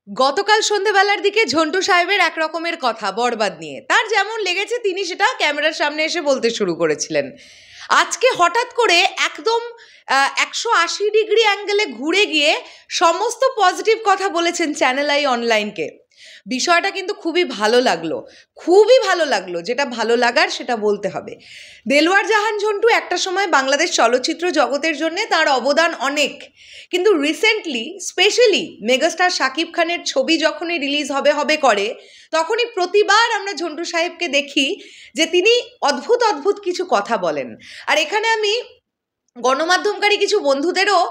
গতকাল সন্ধ্যেবেলার দিকে ঝন্টু সাহেবের এক রকমের কথা বরবাদ নিয়ে, তার যেমন লেগেছে তিনি সেটা ক্যামেরার সামনে এসে বলতে শুরু করেছিলেন। আজকে হঠাৎ করে একদম 180 ডিগ্রি অ্যাঙ্গেলে ঘুরে গিয়ে সমস্ত পজিটিভ কথা বলেছেন চ্যানেল আই অনলাইনকে। বিষয়টা কিন্তু খুবই ভালো লাগলো, যেটা ভালো লাগার সেটা বলতে হবে। দেলোয়ার জাহান ঝন্টু একটা সময় বাংলাদেশ চলচ্চিত্র জগতের জন্য তার অবদান অনেক, কিন্তু রিসেন্টলি স্পেশালি মেগাস্টার শাকিব খানের ছবি যখনই রিলিজ হবে করে তখনই প্রতিবার আমরা ঝন্টু সাহেবকে দেখি যে তিনি অদ্ভুত কিছু কথা বলেন। আর এখানে আমি গণমাধ্যমকারী কিছু বন্ধুদেরও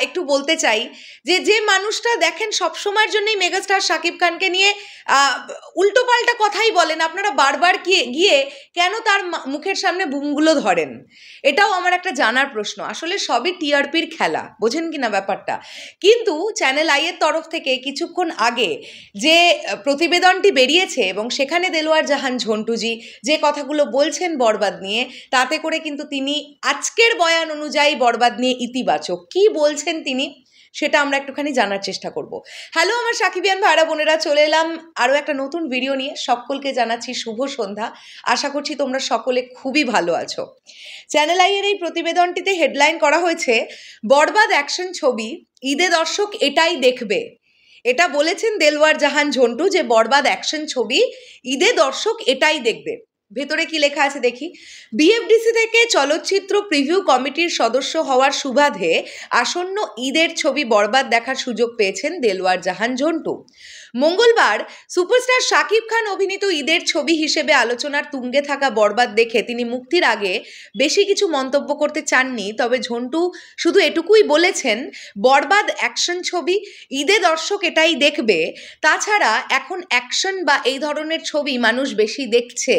একটু বলতে চাই যে মানুষটা দেখেন সবসময়ের জন্যই মেগাস্টার শাকিব খানকে নিয়ে উল্টোপাল্টা কথাই বলেন, আপনারা বারবার গিয়ে কেন তার মুখের সামনে বুমগুলো ধরেন? এটাও আমার একটা জানার প্রশ্ন। আসলে সবই টিআরপির খেলা, বোঝেন কি না ব্যাপারটা? কিন্তু চ্যানেল আইয়ের তরফ থেকে কিছুক্ষণ আগে যে প্রতিবেদনটি বেরিয়েছে এবং সেখানে দেলোয়ার জাহান ঝন্টুজি যে কথাগুলো বলছেন বরবাদ নিয়ে, তাতে করে কিন্তু তিনি আজকের বয়ান অনুযায়ী বরবাদ নিয়ে ইতিবাচক কি বলছেন তিনি, সেটা আমরা একটুখানি জানার চেষ্টা করব। হ্যালো আমার সাকিবিয়ান ভাইরা বোনেরা, চলে এলাম আরও একটা নতুন ভিডিও নিয়ে। সকলকে জানাচ্ছি শুভ সন্ধ্যা। আশা করছি তোমরা সকলে খুবই ভালো আছো। চ্যানেল আইয়ের এই প্রতিবেদনটিতে হেডলাইন করা হয়েছে, বরবাদ অ্যাকশন ছবি, ঈদে দর্শক এটাই দেখবে। এটা বলেছেন দেলোয়ার জাহান ঝন্টু যে বরবাদ অ্যাকশন ছবি, ঈদে দর্শক এটাই দেখবে। ভেতরে কি লেখা আছে দেখি। বিএফডিসি থেকে চলচ্চিত্র প্রিভিউ কমিটির সদস্য হওয়ার সুবাদে আসন্ন ঈদের ছবি বরবাদ দেখার সুযোগ পেয়েছেন দেলোয়ার জাহান ঝন্টু। মঙ্গলবার সুপারস্টার শাকিব খান অভিনীত ঈদের ছবি হিসেবে আলোচনার তুঙ্গে থাকা বরবাদ দেখে তিনি মুক্তির আগে বেশি কিছু মন্তব্য করতে চাননি। তবে ঝন্টু শুধু এটুকুই বলেছেন, বরবাদ অ্যাকশন ছবি, ঈদে দর্শক এটাই দেখবে। তাছাড়া এখন অ্যাকশন বা এই ধরনের ছবি মানুষ বেশি দেখছে।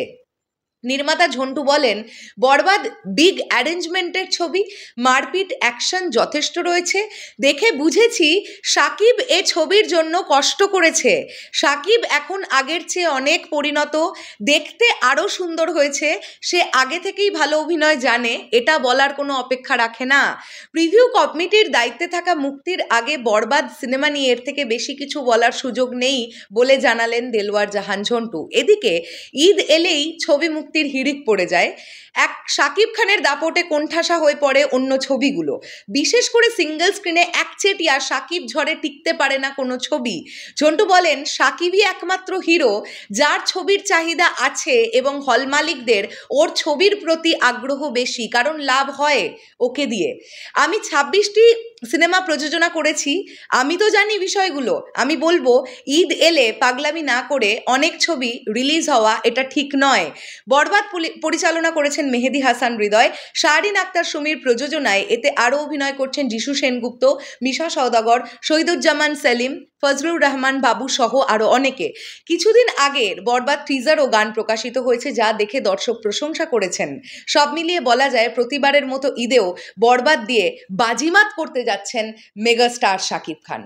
নির্মাতা ঝন্টু বলেন, বরবাদ বিগ অ্যারেঞ্জমেন্টের ছবি, মারপিট অ্যাকশন যথেষ্ট রয়েছে। দেখে বুঝেছি শাকিব এ ছবির জন্য কষ্ট করেছে। শাকিব এখন আগের চেয়ে অনেক পরিণত, দেখতে আরও সুন্দর হয়েছে। সে আগে থেকেই ভালো অভিনয় জানে, এটা বলার কোনো অপেক্ষা রাখে না। প্রিভিউ কমিটির দায়িত্বে থাকা মুক্তির আগে বরবাদ সিনেমা নিয়ে এর থেকে বেশি কিছু বলার সুযোগ নেই বলে জানালেন দেলোয়ার জাহান ঝন্টু। এদিকে ঈদ এলেই ছবি মুক্তির হিড়িক পড়ে যায়। এক শাকিব খানের দাপটে কোণঠাসা হয়ে পড়ে অন্য ছবিগুলো। বিশেষ করে সিঙ্গেল স্ক্রিনে একচেটিয়া শাকিব ঝড়ে টিকতে পারে না কোনো ছবি। ঝন্টু বলেন, শাকিবই একমাত্র হিরো যার ছবির চাহিদা আছে এবং হল মালিকদের ওর ছবির প্রতি আগ্রহ বেশি, কারণ লাভ হয় ওকে দিয়ে। আমি 26টি সিনেমা প্রযোজনা করেছি, আমি তো জানি বিষয়গুলো। আমি বলবো, ঈদ এলে পাগলামি না করে অনেক ছবি রিলিজ হওয়া এটা ঠিক নয়। বরবাদ পরিচালনা করেছেন মেহেদি হাসান হৃদয়, শাহরিন আক্তার সুমির প্রযোজনায়। এতে আরও অভিনয় করছেন যিশু সেনগুপ্ত, মিশা সওদাগর, শহীদুজ্জামান সেলিম, ফজলুর রহমান বাবু সহ আরও অনেকে। কিছুদিন আগের বরবাদ টিজার ও গান প্রকাশিত হয়েছে, যা দেখে দর্শক প্রশংসা করেছেন। সব মিলিয়ে বলা যায়, প্রতিবারের মতো ঈদেও বরবাদ দিয়ে বাজিমাত করতে যাচ্ছেন মেগাস্টার শাকিব খান।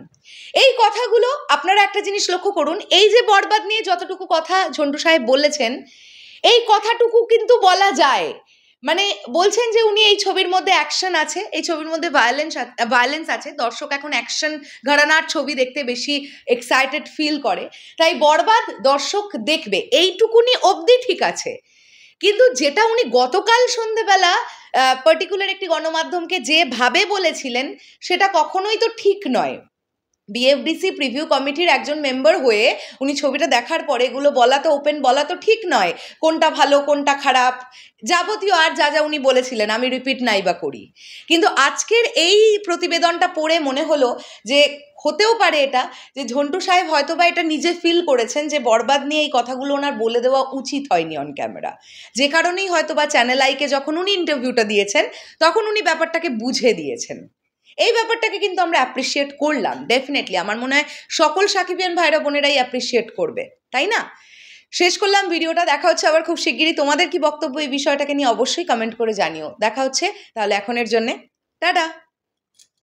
এই কথাগুলো আপনারা একটা জিনিস লক্ষ্য করুন, এই যে বরবাদ নিয়ে যতটুকু কথা ঝন্টু সাহেব বলেছেন, এই কথাটুকু কিন্তু বলা যায়। মানে বলছেন যে উনি এই ছবির মধ্যে অ্যাকশন আছে, এই ছবির মধ্যে ভায়োলেন্স আছে, দর্শক এখন অ্যাকশন ঘরানার ছবি দেখতে বেশি এক্সাইটেড ফিল করে, তাই বরবাদ দর্শক দেখবে, এইটুকুনি অবধি ঠিক আছে। কিন্তু যেটা উনি গতকাল সন্ধ্যেবেলা পার্টিকুলার একটি গণমাধ্যমকে যেভাবে বলেছিলেন, সেটা কখনোই তো ঠিক নয়। বিএফডিসি প্রিভিউ কমিটির একজন মেম্বার হয়ে উনি ছবিটা দেখার পরে এগুলো বলা তো ওপেন বলা তো ঠিক নয়। কোনটা ভালো কোনটা খারাপ যাবতীয় আর যা যা উনি বলেছিলেন আমি রিপিট নাই বা করি। কিন্তু আজকের এই প্রতিবেদনটা পড়ে মনে হলো যে হতেও পারে এটা, যে ঝন্টু সাহেব হয়তো বা এটা নিজে ফিল করেছেন যে বরবাদ নিয়ে এই কথাগুলো ওনার বলে দেওয়া উচিত হয়নি অন ক্যামেরা, যে কারণেই হয়তো বা চ্যানেল আইকে যখন উনি ইন্টারভিউটা দিয়েছেন তখন উনি ব্যাপারটাকে বুঝে দিয়েছেন। এই ব্যাপারটাকে কিন্তু আমরা অ্যাপ্রিসিয়েট করলাম ডেফিনেটলি। আমার মনে হয় সকল সাকিবিয়ান ভাইরা বোনেরাই অ্যাপ্রিসিয়েট করবে, তাই না? শেষ করলাম ভিডিওটা, দেখা হচ্ছে আবার খুব শিগগিরই। তোমাদের কি বক্তব্য এই বিষয়টাকে নিয়ে অবশ্যই কমেন্ট করে জানিও। দেখা হচ্ছে তাহলে এখনের জন্যে, টাটা।